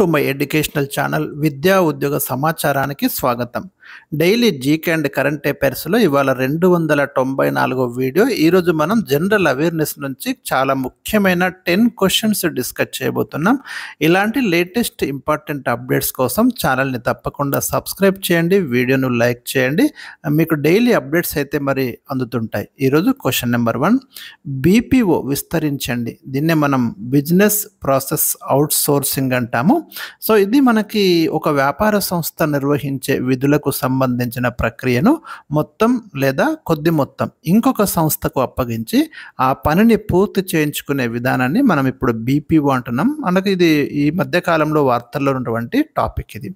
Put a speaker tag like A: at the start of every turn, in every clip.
A: To my educational channel విద్యా ఉద్యోగ సమాచారానికి స్వాగతం. డైలీ జీకే అండ్ కరెంట్ అఫైర్స్లో ఇవాళ 294 వీడియో. ఈరోజు మనం జనరల్ అవేర్నెస్ నుంచి చాలా ముఖ్యమైన 10 క్వశ్చన్స్ డిస్కస్ చేయబోతున్నాం. ఇలాంటి లేటెస్ట్ ఇంపార్టెంట్ అప్డేట్స్ కోసం ఛానల్ని తప్పకుండా సబ్స్క్రైబ్ చేయండి, వీడియోను లైక్ చేయండి, మీకు డైలీ అప్డేట్స్ అయితే మరి అందుతుంటాయి. ఈరోజు క్వశ్చన్ నెంబర్ 1, బీపీఓ విస్తరించండి. దీన్నే మనం బిజినెస్ ప్రాసెస్ అవుట్ సోర్సింగ్ అంటాము. సో ఇది మనకి ఒక వ్యాపార సంస్థ నిర్వహించే విధులకు సంబంధించిన ప్రక్రియను మొత్తం లేదా కొద్ది మొత్తం ఇంకొక సంస్థకు అప్పగించి ఆ పనిని పూర్తి చేయించుకునే విధానాన్ని మనం ఇప్పుడు బీపీఓ అంటున్నాం. మనకి ఇది ఈ మధ్య కాలంలో వార్తల్లో ఉన్నటువంటి టాపిక్ ఇది.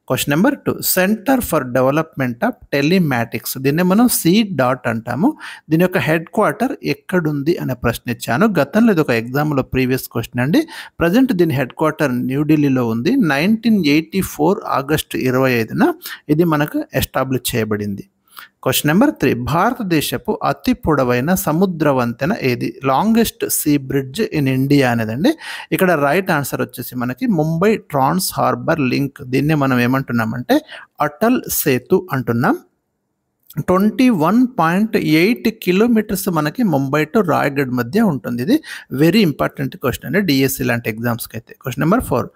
A: Question number 2, centre for development of telematics. దీన్ని మనం C.DOT అంటాము. దీని యొక్క హెడ్ క్వార్టర్ ఎక్కడుంది అనే ప్రశ్న ఇచ్చాను. గతంలో ఇది ఒక ఎగ్జామ్లో ప్రీవియస్ క్వశ్చన్ అండి. ప్రజెంట్ దీని హెడ్ క్వార్టర్ న్యూఢిల్లీలో ఉంది. 1984 ఆగస్టు 25న ఇది మనకు ఎస్టాబ్లిష్ చేయబడింది. క్వశ్చన్ నెంబర్ 3, భారతదేశపు అతి పొడవైన సముద్ర వంతెన ఏది? Longest sea bridge in India అనేదండి. ఇక్కడ రైట్ ఆన్సర్ వచ్చేసి మనకి ముంబై ట్రాన్స్ హార్బర్ లింక్. దీన్నే మనం ఏమంటున్నామంటే అటల్ సేతు అంటున్నాం. 21.8 కిలోమీటర్స్ మనకి ముంబై టు రాయ్గఢ్ మధ్య ఉంటుంది. ఇది వెరీ ఇంపార్టెంట్ క్వశ్చన్ అండి డిఎస్సి లాంటి ఎగ్జామ్స్కి అయితే. క్వశ్చన్ నెంబర్ 4,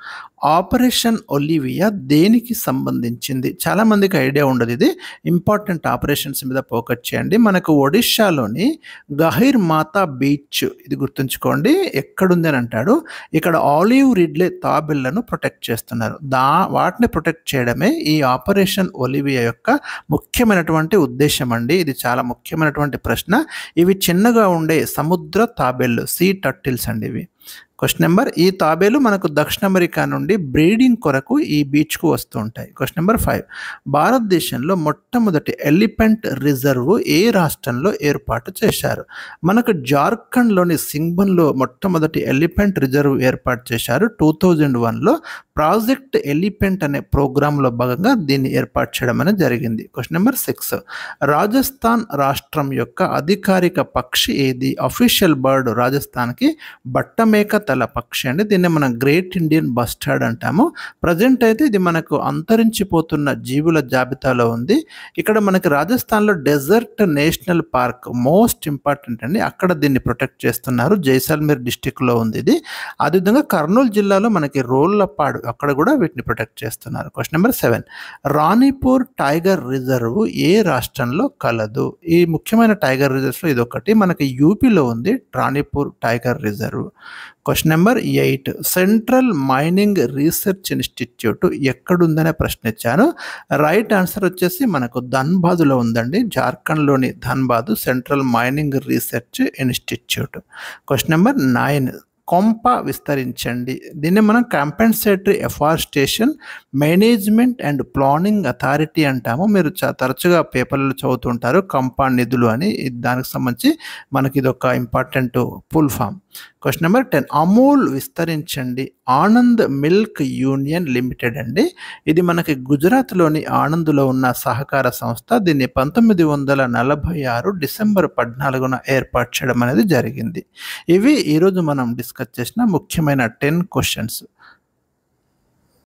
A: ఆపరేషన్ ఒలివియా దేనికి సంబంధించింది? చాలామందికి ఐడియా ఉండదు. ఇది ఇంపార్టెంట్ ఆపరేషన్స్ మీద ఫోకస్ చేయండి. మనకు ఒడిషాలోని గహిర్ మాతా బీచ్, ఇది గుర్తుంచుకోండి, ఎక్కడుంది అని అంటాడు. ఇక్కడ ఆలివ్ రిడ్లే తాబేళ్లను ప్రొటెక్ట్ చేస్తున్నారు. వాటిని ప్రొటెక్ట్ చేయడమే ఈ ఆపరేషన్ ఒలివియా యొక్క ముఖ్యమైనటువంటి ఉద్దేశం అండి. ఇది చాలా ముఖ్యమైనటువంటి ప్రశ్న. ఇవి చిన్నగా ఉండే సముద్ర తాబేళ్ళు, సీ టర్టిల్స్ అండి ఇవి. క్వశ్చన్ నెంబర్, ఈ తాబేలు మనకు దక్షిణ అమెరికా నుండి బ్రీడింగ్ కొరకు ఈ బీచ్కు వస్తూ ఉంటాయి. క్వశ్చన్ నెంబర్ 5, భారతదేశంలో మొట్టమొదటి ఎలిఫెంట్ రిజర్వ్ ఏ రాష్ట్రంలో ఏర్పాటు చేశారు? మనకు జార్ఖండ్లోని సింగ్బన్లో మొట్టమొదటి ఎలిఫెంట్ రిజర్వ్ ఏర్పాటు చేశారు 2001లో. ప్రాజెక్ట్ ఎలిఫెంట్ అనే ప్రోగ్రాంలో భాగంగా దీన్ని ఏర్పాటు చేయడం అనేది జరిగింది. క్వశ్చన్ నెంబర్ 6, రాజస్థాన్ రాష్ట్రం యొక్క అధికారిక పక్షి ఏది? అఫీషియల్ బర్డ్ రాజస్థాన్కి బట్టమేక తల పక్షి అండి. దీన్ని మనం గ్రేట్ ఇండియన్ బస్టర్డ్ అంటాము. ప్రజెంట్ అయితే ఇది మనకు అంతరించిపోతున్న జీవుల జాబితాలో ఉంది. ఇక్కడ మనకి రాజస్థాన్లో desert national park most important అండి. అక్కడ దీన్ని ప్రొటెక్ట్ చేస్తున్నారు. జైసల్మేర్ డిస్టిక్లో ఉంది ఇది. అదేవిధంగా కర్నూలు జిల్లాలో మనకి రోళ్లపాడు, అక్కడ కూడా వీటిని ప్రొటెక్ట్ చేస్తున్నారు. Question number 7, Ranipur tiger reserve ఏ రాష్ట్రంలో కలదు? ఈ ముఖ్యమైన టైగర్ రిజర్వ్స్లో ఇది ఒకటి. మనకి యూపీలో ఉంది Ranipur tiger reserve. Question number 8, central mining research institute ఎక్కడుందనే ప్రశ్న ఇచ్చాను. రైట్ ఆన్సర్ వచ్చేసి మనకు ధన్బాద్లో ఉందండి. జార్ఖండ్లోని Dhanbad central mining research institute. Question number 9, CAMPA విస్తరించండి. దీన్ని మనం compensatory afforestation management and planning authority అంటాము. మీరు తరచుగా పేపర్లలో చదువుతుంటారు కంపా నిధులు అని. దానికి సంబంధించి మనకి ఇది ఒక important full form. Question number 10, Amul విస్తరించండి. ఆనంద్ మిల్క్ యూనియన్ లిమిటెడ్ అండి. ఇది మనకి గుజరాత్లోని ఆనంద్లో ఉన్న సహకార సంస్థ. దీన్ని 1946 డిసెంబర్ 14న ఏర్పాటు చేయడం అనేది జరిగింది. ఇవి ఈరోజు మనం డిస్కస్ చేసిన ముఖ్యమైన 10 క్వశ్చన్స్.